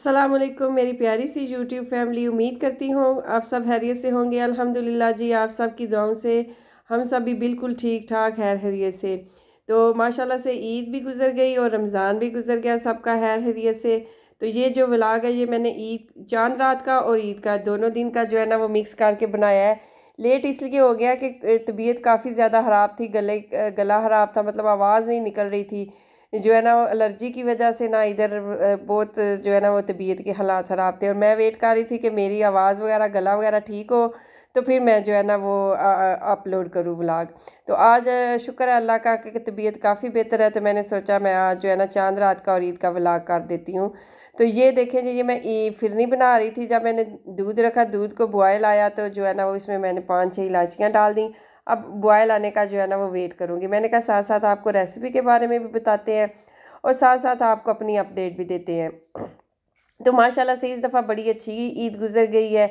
अस्सलाम वालेकुम मेरी प्यारी सी यूट्यूब फैमिली। उम्मीद करती हूँ आप सब खैरियत से होंगे। अल्हम्दुलिल्लाह जी, आप सब की दुआओं से हम सब भी बिल्कुल ठीक ठाक खैरियत से। तो माशाल्लाह से ईद भी गुज़र गई और रमज़ान भी गुज़र गया सबका खैरियत से। तो ये जो व्लॉग है ये मैंने ईद चांद रात का और ईद का दोनों दिन का जो है ना वो मिक्स करके बनाया है। लेट इसलिए हो गया कि तबीयत काफ़ी ज़्यादा ख़राब थी, गला ख़राब था, मतलब आवाज़ नहीं निकल रही थी जो है ना वो एलर्जी की वजह से ना इधर बहुत जो है ना वो तबीयत के हालात ख़राब थे और मैं वेट कर रही थी कि मेरी आवाज़ वगैरह गला वगैरह ठीक हो तो फिर मैं जो है ना वो अपलोड करूँ व्लॉग। तो आज शुक्र है अल्लाह का कि तबीयत काफ़ी बेहतर है, तो मैंने सोचा मैं आज जो है ना चांद रात का और ईद का व्लॉग कर देती हूँ। तो ये देखें जी, ये मैं फिरनी बना रही थी। जब मैंने दूध रखा, दूध को बॉयल आया तो जो है ना वो इसमें मैंने 5-6 इलायचियाँ डाल दी। अब बॉयल आने का जो है ना वो वेट करूँगी। मैंने कहा साथ साथ आपको रेसिपी के बारे में भी बताते हैं और साथ साथ आपको अपनी अपडेट भी देते हैं। तो माशाल्लाह से इस दफ़ा बड़ी अच्छी ईद गुज़र गई है।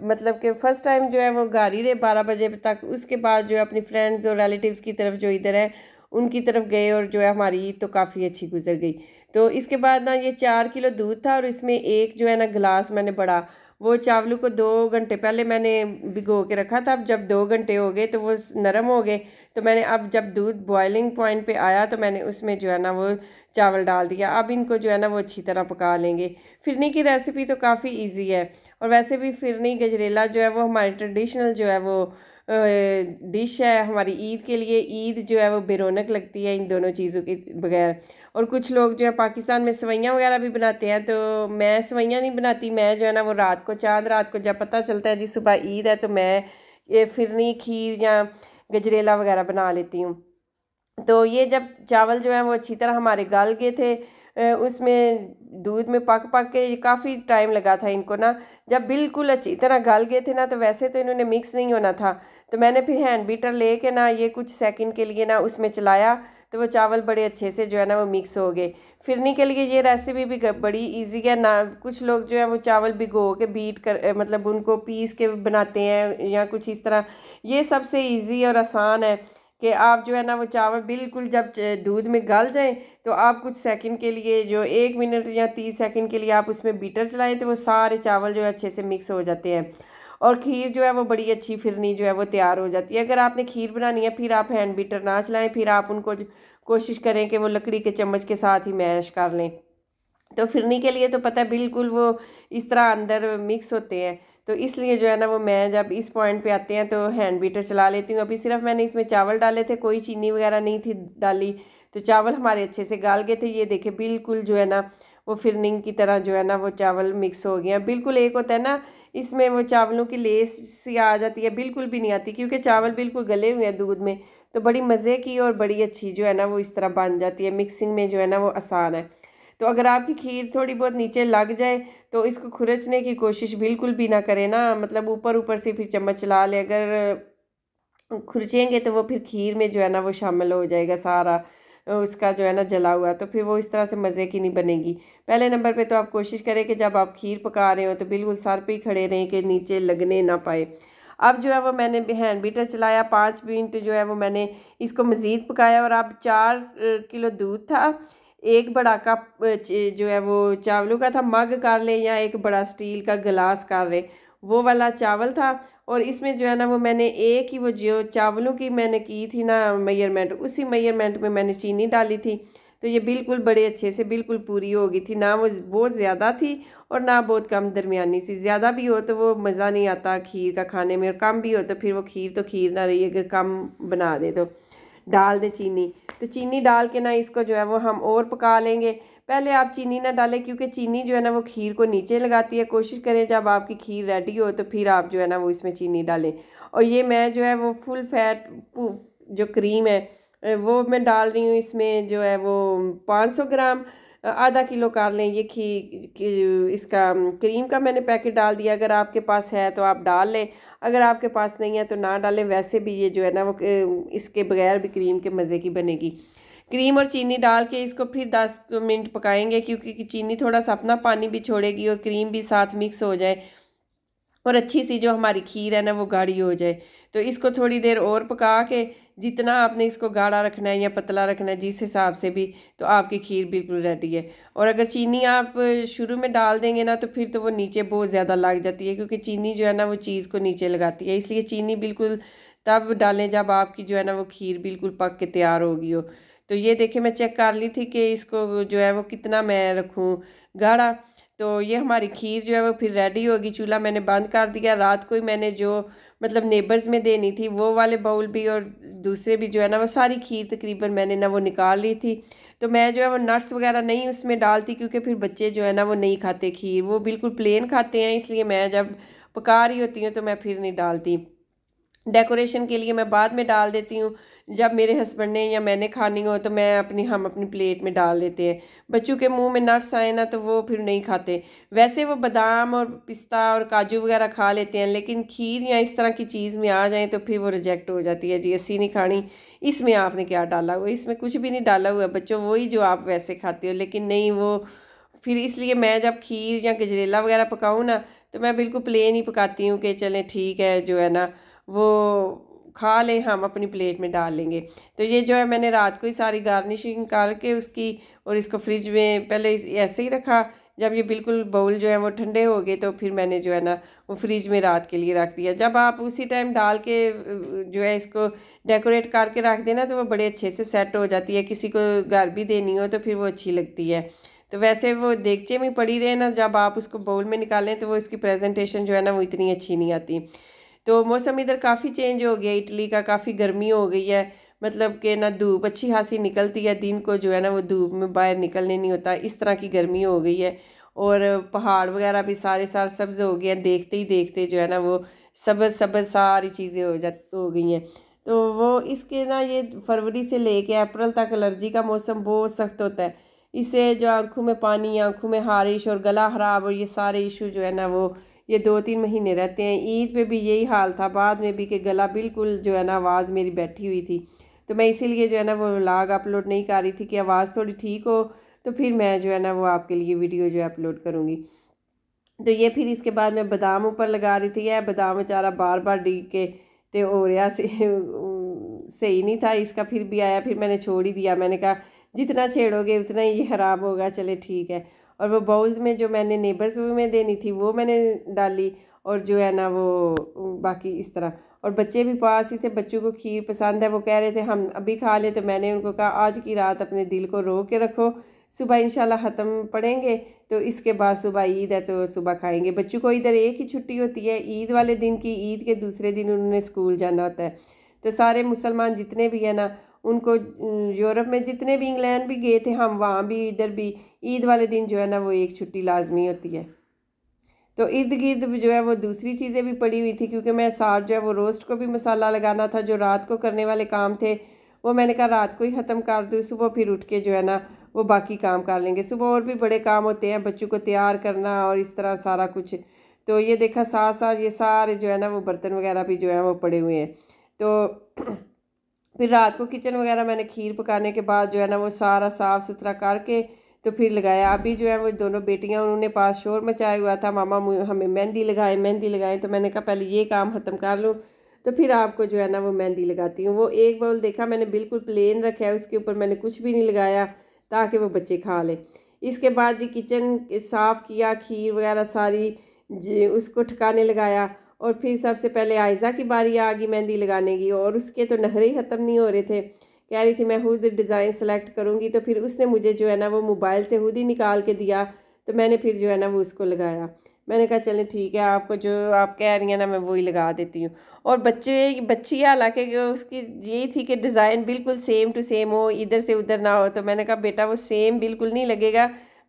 मतलब कि फ़र्स्ट टाइम जो है वो घर ही रहे 12 बजे तक। उसके बाद जो है अपनी फ्रेंड्स और रिलेटिव्स की तरफ जो इधर है उनकी तरफ गए और जो है हमारी ईद तो काफ़ी अच्छी गुज़र गई। तो इसके बाद ना ये 4 किलो दूध था और इसमें एक जो है ना गिलास मैंने बड़ा वो चावलों को 2 घंटे पहले मैंने भिगो के रखा था। अब जब 2 घंटे हो गए तो वो नरम हो गए। तो मैंने अब जब दूध बॉइलिंग पॉइंट पे आया तो मैंने उसमें जो है ना वो चावल डाल दिया। अब इनको जो है ना वो अच्छी तरह पका लेंगे। फिरनी की रेसिपी तो काफ़ी इजी है और वैसे भी फिरनी गजरेला जो है वो हमारी ट्रेडिशनल जो है वो डिश है हमारी ईद के लिए। ईद जो है वो बेरौनक लगती है इन दोनों चीज़ों के बगैर। और कुछ लोग जो है पाकिस्तान में सेवइयाँ वगैरह भी बनाते हैं, तो मैं सेवइयाँ नहीं बनाती। मैं जो है ना वो रात को चांद रात को जब पता चलता है जी सुबह ईद है तो मैं ये फिरनी खीर या गजरेला वगैरह बना लेती हूँ। तो ये जब चावल जो है वो अच्छी तरह हमारे गल गए थे, उसमें दूध में पक पक के काफ़ी टाइम लगा था इनको ना। जब बिल्कुल अच्छी तरह गल गए थे ना तो वैसे तो इन्होंने मिक्स नहीं होना था। तो मैंने फिर हैंड बीटर ले के ना ये कुछ सेकंड के लिए ना उसमें चलाया तो वो चावल बड़े अच्छे से जो है ना वो मिक्स हो गए। फिरनी के लिए ये रेसिपी भी बड़ी इजी है ना। कुछ लोग जो है वो चावल भिगो के बीट कर मतलब उनको पीस के बनाते हैं या कुछ इस तरह। ये सबसे ईजी और आसान है कि आप जो है ना वो चावल बिल्कुल जब दूध में गल जाएं तो आप कुछ सेकंड के लिए जो 1 मिनट या 30 सेकंड के लिए आप उसमें बीटर चलाएं तो वो सारे चावल जो है अच्छे से मिक्स हो जाते हैं और खीर जो है वो बड़ी अच्छी फिरनी जो है वो तैयार हो जाती है। अगर आपने खीर बनानी है फिर आप हैंड बीटर ना चलाएं, फिर आप उनको कोशिश करें कि वो लकड़ी के चम्मच के साथ ही मैश कर लें। तो फिरनी के लिए तो पता है बिल्कुल वो इस तरह अंदर मिक्स होते हैं। तो इसलिए जो है ना वो मैं जब इस पॉइंट पे आते हैं तो हैंड बीटर चला लेती हूँ। अभी सिर्फ मैंने इसमें चावल डाले थे, कोई चीनी वगैरह नहीं थी डाली। तो चावल हमारे अच्छे से गाल गए थे। ये देखे बिल्कुल जो है ना वो फिरनिंग की तरह जो है ना वो चावल मिक्स हो गया बिल्कुल। एक होता है ना इसमें वो चावलों की लेस सी आ जाती है, बिल्कुल भी नहीं आती क्योंकि चावल बिल्कुल गले हुए हैं दूध में। तो बड़ी मज़े की और बड़ी अच्छी जो है ना वो इस तरह बन जाती है। मिक्सिंग में जो है ना वो आसान है। तो अगर आपकी खीर थोड़ी बहुत नीचे लग जाए तो इसको खुरचने की कोशिश बिल्कुल भी ना करें ना, मतलब ऊपर ऊपर से फिर चम्मच चला ले। अगर खुरचेंगे तो वो फिर खीर में जो है ना वो शामिल हो जाएगा सारा उसका जो है ना जला हुआ, तो फिर वो इस तरह से मज़े की नहीं बनेगी। पहले नंबर पे तो आप कोशिश करें कि जब आप खीर पका रहे हो तो बिल्कुल सर पे ही खड़े रहें कि नीचे लगने ना पाए। अब जो है वो मैंने हैंड बीटर चलाया 5 मिनट जो है वो मैंने इसको मज़ीद पकाया और अब 4 किलो दूध था। एक बड़ा कप जो है वो चावलों का था, मग कर ले या एक बड़ा स्टील का गिलास कर ले, वो वाला चावल था। और इसमें जो है ना वो मैंने एक ही वो जो चावलों की मैंने की थी ना मेजरमेंट, उसी मेजरमेंट में मैंने चीनी डाली थी। तो ये बिल्कुल बड़े अच्छे से बिल्कुल पूरी हो गई थी ना। वो बहुत ज़्यादा थी और ना बहुत कम, दरमियानी सी। ज़्यादा भी हो तो वो मज़ा नहीं आता खीर का खाने में और कम भी हो तो फिर वो खीर तो खीर ना रही। अगर कम बना दे तो डाल दें चीनी। तो चीनी डाल के ना इसको जो है वो हम और पका लेंगे। पहले आप चीनी ना डालें क्योंकि चीनी जो है ना वो खीर को नीचे लगाती है। कोशिश करें जब आपकी खीर रेडी हो तो फिर आप जो है ना वो इसमें चीनी डालें। और ये मैं जो है वो फुल फैट जो क्रीम है वो मैं डाल रही हूँ इसमें जो है वो 500 ग्राम। आधा किलो कर लें ये इसका क्रीम का मैंने पैकेट डाल दिया। अगर आपके पास है तो आप डाल लें, अगर आपके पास नहीं है तो ना डालें। वैसे भी ये जो है ना वो इसके बगैर भी क्रीम के मज़े की बनेगी। क्रीम और चीनी डाल के इसको फिर 10 मिनट पकाएंगे क्योंकि चीनी थोड़ा सा अपना पानी भी छोड़ेगी और क्रीम भी साथ मिक्स हो जाए और अच्छी सी जो हमारी खीर है ना वो गाढ़ी हो जाए। तो इसको थोड़ी देर और पका के जितना आपने इसको गाढ़ा रखना है या पतला रखना है जिस हिसाब से भी, तो आपकी खीर बिल्कुल रेडी है। और अगर चीनी आप शुरू में डाल देंगे ना तो फिर तो वो नीचे बहुत ज़्यादा लग जाती है, क्योंकि चीनी जो है ना वो चीज़ को नीचे लगाती है, इसलिए चीनी बिल्कुल तब डालें जब आपकी जो है ना वो खीर बिल्कुल पक के तैयार होगी हो। तो ये देखिए मैं चेक कर ली थी कि इसको जो है वो कितना मैं रखूँ गाढ़ा। तो ये हमारी खीर जो है वो फिर रेडी होगी। चूल्हा मैंने बंद कर दिया। रात को ही मैंने जो मतलब नेबर्स में देनी थी वो वाले बाउल भी और दूसरे भी जो है ना वो सारी खीर तकरीबन मैंने ना वो निकाल ली थी। तो मैं जो है वो नट्स वगैरह नहीं उसमें डालती, क्योंकि फिर बच्चे जो है ना वो नहीं खाते खीर, वो बिल्कुल प्लेन खाते हैं, इसलिए मैं जब पका रही होती हूँ तो मैं फिर नहीं डालती। डेकोरेशन के लिए मैं बाद में डाल देती हूँ, जब मेरे हस्बैंड ने या मैंने खानी हो तो हम अपनी प्लेट में डाल लेते हैं। बच्चों के मुंह में नट्स आए ना तो वो फिर नहीं खाते। वैसे वो बादाम और पिस्ता और काजू वगैरह खा लेते हैं, लेकिन खीर या इस तरह की चीज़ में आ जाए तो फिर वो रिजेक्ट हो जाती है, जी अस्सी नहीं खानी, इसमें आपने क्या डाला हुआ, इसमें कुछ भी नहीं डाला हुआ है बच्चों, वही जो आप वैसे खाते हो। लेकिन नहीं, वो फिर इसलिए मैं जब खीर या गजरेला वगैरह पकाऊँ ना तो मैं बिल्कुल प्लेन ही पकाती हूँ कि चलें ठीक है, जो है ना वो खा लें, हम अपनी प्लेट में डाल लेंगे। तो ये जो है मैंने रात को ही सारी गार्निशिंग करके उसकी, और इसको फ्रिज में पहले ऐसे ही रखा। जब ये बिल्कुल बाउल जो है वो ठंडे हो गए तो फिर मैंने जो है ना वो फ्रिज में रात के लिए रख दिया। जब आप उसी टाइम डाल के जो है इसको डेकोरेट करके रख देना तो वो बड़े अच्छे से सेट हो जाती है। किसी को घर भी देनी हो तो फिर वो अच्छी लगती है। तो वैसे वो देगचे में पड़ी रहे ना, जब आप उसको बाउल में निकालें तो वो इसकी प्रेजेंटेशन जो है ना वो इतनी अच्छी नहीं आती। तो मौसम इधर काफ़ी चेंज हो गया, इटली का काफ़ी गर्मी हो गई है, मतलब कि ना धूप अच्छी खासी निकलती है, दिन को जो है ना वो धूप में बाहर निकलने नहीं होता, इस तरह की गर्मी हो गई है। और पहाड़ वगैरह भी सारे सब्ज़ हो गए हैं, देखते ही देखते जो है ना वो सब्ज़ सब्ज़ सारी चीज़ें हो गई हैं। तो वो इसके ना ये फरवरी से लेके अप्रैल तक एलर्जी का मौसम बहुत सख्त होता है। इससे जो आँखों में पानी, आँखों में ख़ारिश और गला ख़राब और ये सारे इशू जो है ना वो ये 2-3 महीने रहते हैं। ईद पे भी यही हाल था, बाद में भी, कि गला बिल्कुल जो है ना आवाज़ मेरी बैठी हुई थी। तो मैं इसीलिए जो है ना वो व्लॉग अपलोड नहीं कर रही थी कि आवाज़ थोड़ी ठीक हो तो फिर मैं जो है ना वो आपके लिए वीडियो जो है अपलोड करूँगी। तो ये फिर इसके बाद मैं बादाम ऊपर लगा रही थी। यह बादाम बेचारा बार बार डिग के तो हो रहा से सही नहीं था इसका, फिर भी आया, फिर मैंने छोड़ ही दिया। मैंने कहा जितना छेड़ोगे उतना ही ये ख़राब होगा, चले ठीक है। और वो बाउल्स में जो मैंने नेबर्स में देनी थी वो मैंने डाली, और जो है ना वो बाकी इस तरह। और बच्चे भी पास ही थे, बच्चों को खीर पसंद है, वो कह रहे थे हम अभी खा लें। तो मैंने उनको कहा आज की रात अपने दिल को रो के रखो, सुबह इंशाल्लाह ख़त्म पढ़ेंगे तो इसके बाद सुबह ईद है तो सुबह खाएंगे। बच्चों को इधर एक ही छुट्टी होती है ईद वाले दिन की, ईद के दूसरे दिन उन्होंने स्कूल जाना होता है। तो सारे मुसलमान जितने भी है ना उनको, यूरोप में जितने भी, इंग्लैंड भी गए थे हम, वहाँ भी इधर भी ईद वाले दिन जो है ना वो एक छुट्टी लाजमी होती है। तो इर्द गिर्द जो है वो दूसरी चीज़ें भी पड़ी हुई थी, क्योंकि मैं साथ जो है वो रोस्ट को भी मसाला लगाना था, जो रात को करने वाले काम थे वो मैंने कहा रात को ही ख़त्म कर दूँ, सुबह फिर उठ के जो है ना वो बाकी काम कर लेंगे। सुबह और भी बड़े काम होते हैं, बच्चों को तैयार करना और इस तरह सारा कुछ। तो ये देखा साथ साथ ये सारे जो है ना वो बर्तन वगैरह भी जो है वो पड़े हुए हैं। तो फिर रात को किचन वगैरह मैंने खीर पकाने के बाद जो है ना वो सारा साफ़ सुथरा करके तो फिर लगाया। अभी जो है वो दोनों बेटियां, उन्होंने पास शोर मचाया हुआ था, मामा हमें मेहंदी लगाएं मेहंदी लगाएं। तो मैंने कहा पहले ये काम ख़त्म कर लूँ तो फिर आपको जो है ना वो मेहंदी लगाती हूँ। वो एक बाउल देखा मैंने बिल्कुल प्लेन रखा है, उसके ऊपर मैंने कुछ भी नहीं लगाया ताकि वो बच्चे खा लें। इसके बाद जी किचन साफ़ किया, खीर वगैरह सारी जी उसको ठिकाने लगाया। और फिर सबसे पहले आयज़ा की बारी आ गई मेहंदी लगाने की, और उसके तो नखरे ही ख़त्म नहीं हो रहे थे। कह रही थी मैं खुद डिज़ाइन सेलेक्ट करूँगी, तो फिर उसने मुझे जो है ना वो मोबाइल से खुद ही निकाल के दिया। तो मैंने फिर जो है ना वो उसको लगाया। मैंने कहा चलें ठीक है, आपको जो आप कह रही हैं ना मैं वही लगा देती हूँ। और बच्ची हालांकि उसकी यही थी कि डिज़ाइन बिल्कुल सेम टू सेम हो, इधर से उधर ना हो। तो मैंने कहा बेटा वो सेम बिल्कुल नहीं लगेगा,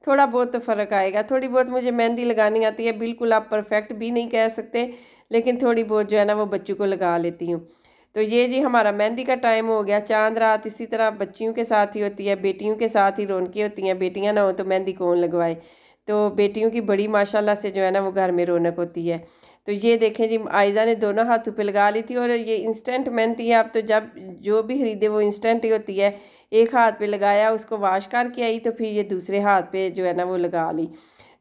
थोड़ा बहुत तो फ़र्क आएगा। थोड़ी बहुत मुझे मेहंदी लगानी आती है, बिल्कुल आप परफेक्ट भी नहीं कह सकते, लेकिन थोड़ी बहुत जो है ना वो बच्चों को लगा लेती हूँ। तो ये जी हमारा मेहंदी का टाइम हो गया। चांद रात इसी तरह बच्चियों के साथ ही होती है, बेटियों के साथ ही रौनकें होती हैं। बेटियां ना हो तो मेहंदी कौन लगवाए। तो बेटियों की बड़ी माशाल्लाह से जो है ना वो घर में रौनक होती है। तो ये देखें जी आयज़ा ने दोनों हाथों पे लगा ली थी। और ये इंस्टेंट मेहंदी है, आप तो जब जो भी खरीदे वो इंस्टेंट ही होती है। एक हाथ पे लगाया, उसको वाश करके आई, तो फिर ये दूसरे हाथ पे जो है ना वो लगा ली।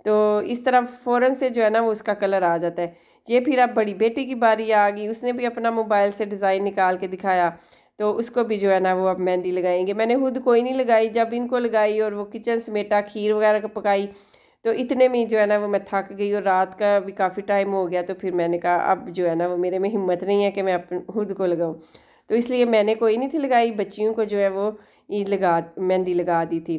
तो इस तरह फ़ौरन से जो है ना वो उसका कलर आ जाता है। ये फिर अब बड़ी बेटी की बारी आ गई, उसने भी अपना मोबाइल से डिज़ाइन निकाल के दिखाया, तो उसको भी जो है ना वो अब मेहंदी लगाएंगे। मैंने खुद कोई नहीं लगाई, जब इनको लगाई और वो किचन समेटा, खीर वगैरह पकाई, तो इतने में जो है ना वो मैं थक गई और रात का भी काफ़ी टाइम हो गया। तो फिर मैंने कहा अब जो है ना वो मेरे में हिम्मत नहीं है कि मैं अपन खुद को लगाऊँ, तो इसलिए मैंने कोई नहीं थी लगाई, बच्चियों को जो है वो ईद मेहंदी लगा दी थी।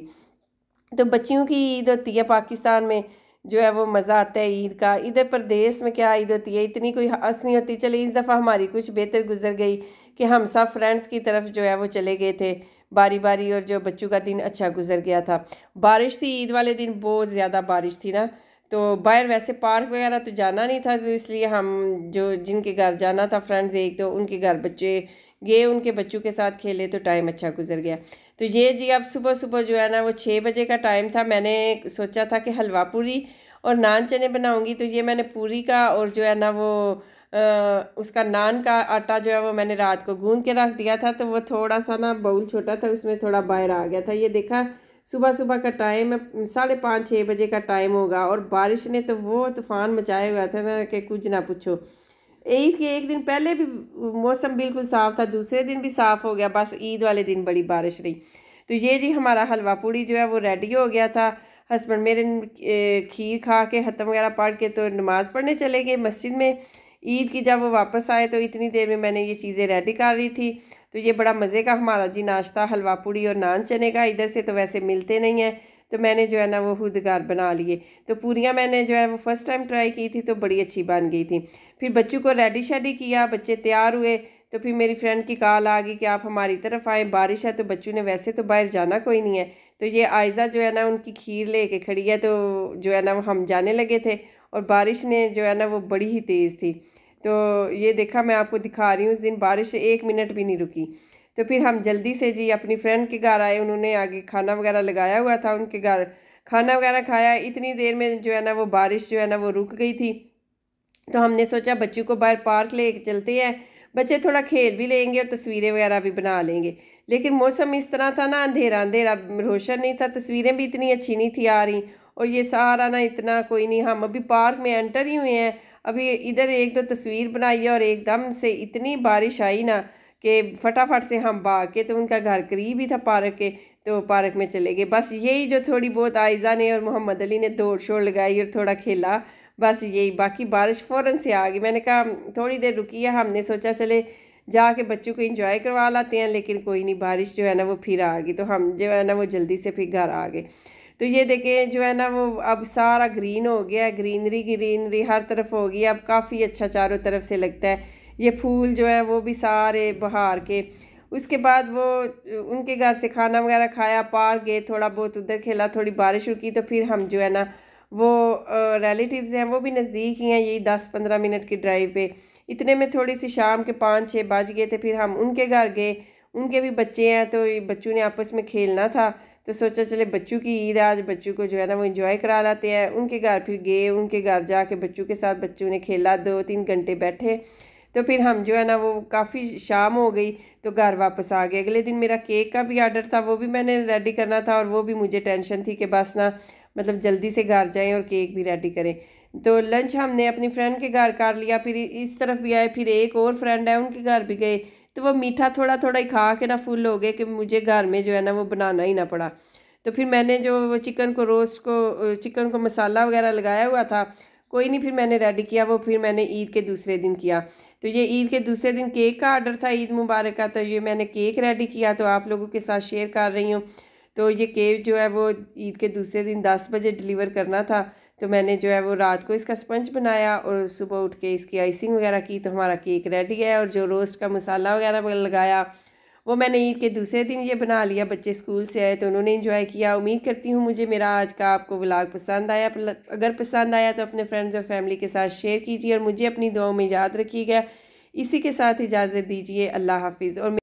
तो बच्चियों की ईद होती है पाकिस्तान में, जो है वो मज़ा आता है ईद का। इधर प्रदेश में क्या ईद होती है, इतनी कोई खास नहीं होती। चले इस दफ़ा हमारी कुछ बेहतर गुजर गई कि हम सब फ्रेंड्स की तरफ जो है वो चले गए थे बारी बारी, और जो बच्चों का दिन अच्छा गुजर गया था। बारिश थी ईद वाले दिन, बहुत ज़्यादा बारिश थी ना, तो बाहर वैसे पार्क वगैरह तो जाना नहीं था, तो इसलिए हम जो जिनके घर जाना था फ्रेंड्स एक, तो उनके घर बच्चे गए, उनके बच्चों के साथ खेले, तो टाइम अच्छा गुजर गया। तो ये जी अब सुबह सुबह जो है ना वो 6 बजे का टाइम था। मैंने सोचा था कि हलवा पूरी और नान चने बनाऊंगी, तो ये मैंने पूरी का और जो है ना वो उसका नान का आटा जो है वो मैंने रात को गूंद के रख दिया था, तो वो थोड़ा सा ना बाउल छोटा था, उसमें थोड़ा बाहर आ गया था। ये देखा सुबह सुबह का टाइम है, 5:30-6 बजे का टाइम होगा, और बारिश ने तो वो तूफान मचाया हुआ था ना कि कुछ ना पूछो। ईद के एक दिन पहले भी मौसम बिल्कुल साफ़ था, दूसरे दिन भी साफ़ हो गया, बस ईद वाले दिन बड़ी बारिश रही। तो ये जी हमारा हलवा पूड़ी जो है वो रेडी हो गया था। हस्बैंड मेरे खीर खा के ख़त्म वगैरह पढ़ के तो नमाज़ पढ़ने चले गए मस्जिद में। ईद की जब वो वापस आए तो इतनी देर में मैंने ये चीज़ें रेडी कर रही थी। तो ये बड़ा मज़े का हमारा जी नाश्ता हलवा पूड़ी और नान चने का, इधर से तो वैसे मिलते नहीं हैं, तो मैंने जो है ना वो खुद घर बना लिए। तो पूरियाँ मैंने जो है वो फर्स्ट टाइम ट्राई की थी, तो बड़ी अच्छी बन गई थी। फिर बच्चों को रेडी शेडी किया, बच्चे तैयार हुए, तो फिर मेरी फ्रेंड की कॉल आ गई कि आप हमारी तरफ आए, बारिश है। तो बच्चों ने वैसे तो बाहर जाना कोई नहीं है, तो ये आयज़ा जो है ना उनकी खीर लेके खड़ी है, तो जो है ना वो हम जाने लगे थे, और बारिश ने जो है ना वो बड़ी ही तेज़ थी। तो ये देखा मैं आपको दिखा रही हूँ, उस दिन बारिश 1 मिनट भी नहीं रुकी। तो फिर हम जल्दी से जी अपनी फ्रेंड के घर आए, उन्होंने आगे खाना वगैरह लगाया हुआ था, उनके घर खाना वगैरह खाया। इतनी देर में जो है ना वो बारिश जो है ना वो रुक गई थी, तो हमने सोचा बच्चों को बाहर पार्क ले चलते हैं, बच्चे थोड़ा खेल भी लेंगे और तस्वीरें वगैरह भी बना लेंगे। लेकिन मौसम इस तरह था ना, अंधेरा अंधेरा, रोशन नहीं था, तस्वीरें भी इतनी अच्छी नहीं थी आ रही, और ये सारा ना इतना कोई नहीं। हम अभी पार्क में एंटर ही हुए हैं, अभी इधर एक दो तस्वीर बनाई है, और एकदम से इतनी बारिश आई ना कि फटाफट से हम भाग के, तो उनका घर करीब ही था पार्क के, तो पार्क में चले गए। बस यही जो थोड़ी बहुत आयज़ा ने और मोहम्मद अली ने दौड़ शोड़ लगाई और थोड़ा खेला, बस यही। बाकी बारिश फ़ौरन से आ गई। मैंने कहा थोड़ी देर रुकी है, हमने सोचा चले जाके बच्चों को एंजॉय करवा लाते हैं, लेकिन कोई नहीं, बारिश जो है ना वो फिर आ गई, तो हम जो है ना वो जल्दी से फिर घर आ गए। तो ये देखें जो है ना वो अब सारा ग्रीन हो गया है, ग्रीनरी ग्रीनरी हर तरफ हो गई, अब काफ़ी अच्छा चारों तरफ से लगता है। ये फूल जो है वो भी सारे बहार के। उसके बाद वो उनके घर से खाना वगैरह खाया, पार्क गए, थोड़ा बहुत उधर खेला, थोड़ी बारिश रुकी, तो फिर हम जो है ना वो रिलेटिव्स हैं वो भी नज़दीक ही हैं, यही 10-15 मिनट की ड्राइव पे। इतने में थोड़ी सी शाम के 5-6 बज गए थे, फिर हम उनके घर गए। उनके भी बच्चे हैं, तो ये बच्चों ने आपस में खेलना था, तो सोचा चले बच्चों की ईद आज, बच्चों को जो है ना वो एंजॉय करा लाते हैं। उनके घर फिर गए, उनके घर जाके बच्चों के साथ बच्चों ने खेला, 2-3 घंटे बैठे, तो फिर हम जो है ना वो काफ़ी शाम हो गई, तो घर वापस आ गए। अगले दिन मेरा केक का भी आर्डर था, वो भी मैंने रेडी करना था, और वो भी मुझे टेंशन थी कि बस ना मतलब जल्दी से घर जाएं और केक भी रेडी करें। तो लंच हमने अपनी फ्रेंड के घर कर लिया, फिर इस तरफ भी आए, फिर एक और फ्रेंड है उनके घर भी गए, तो वो मीठा थोड़ा थोड़ा ही खा के ना फुल हो गए कि मुझे घर में जो है ना वो बनाना ही ना पड़ा। तो फिर मैंने जो वो चिकन को मसाला वगैरह लगाया हुआ था, कोई नहीं, फिर मैंने रेडी किया वो, फिर मैंने ईद के दूसरे दिन किया। तो ये ईद के दूसरे दिन केक का आर्डर था, ईद मुबारक का, तो ये मैंने केक रेडी किया, तो आप लोगों के साथ शेयर कर रही हूँ। तो ये केक जो है वो ईद के दूसरे दिन 10 बजे डिलीवर करना था, तो मैंने जो है वो रात को इसका स्पंज बनाया और सुबह उठ के इसकी आइसिंग वगैरह की, तो हमारा केक रेडी है। और जो रोस्ट का मसाला वगैरह लगाया वो मैंने ईद के दूसरे दिन ये बना लिया। बच्चे स्कूल से आए तो उन्होंने एंजॉय किया। उम्मीद करती हूँ मुझे मेरा आज का आपको व्लॉग पसंद आया। अगर पसंद आया तो अपने फ्रेंड्स और फैमिली के साथ शेयर कीजिए, और मुझे अपनी दुआओं में याद रखिएगा। इसी के साथ इजाज़त दीजिए, अल्लाह हाफिज़। और